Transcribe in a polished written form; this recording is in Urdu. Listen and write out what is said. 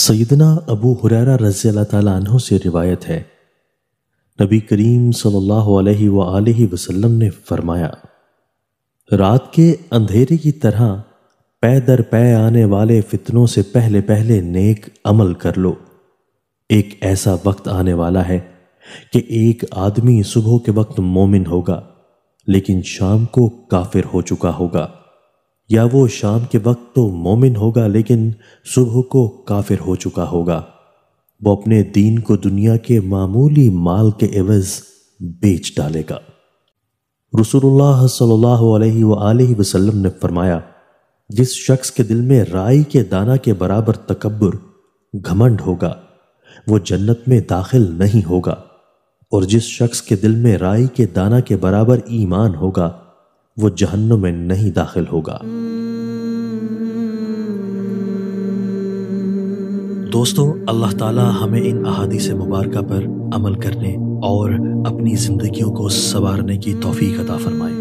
سیدنا ابو ہریرہ رضی اللہ تعالیٰ عنہ سے روایت ہے، نبی کریم صلی اللہ علیہ وآلہ وسلم نے فرمایا، رات کے اندھیرے کی طرح پے در پے آنے والے فتنوں سے پہلے پہلے نیک عمل کر لو۔ ایک ایسا وقت آنے والا ہے کہ ایک آدمی صبح کے وقت مومن ہوگا لیکن شام کو کافر ہو چکا ہوگا، یا وہ شام کے وقت تو مومن ہوگا لیکن صبح کو کافر ہو چکا ہوگا۔ وہ اپنے دین کو دنیا کے معمولی مال کے عوض بیچ ڈالے گا۔ رسول اللہ صلی اللہ علیہ وآلہ وسلم نے فرمایا، جس شخص کے دل میں رائی کے دانہ کے برابر تکبر، گھمنڈ ہوگا، وہ جنت میں داخل نہیں ہوگا، اور جس شخص کے دل میں رائی کے دانہ کے برابر ایمان ہوگا، وہ جہنم میں نہیں داخل ہوگا۔ دوستو، اللہ تعالی ہمیں ان احادیث مبارکہ پر عمل کرنے اور اپنی زندگیوں کو سنوارنے کی توفیق عطا فرمائے۔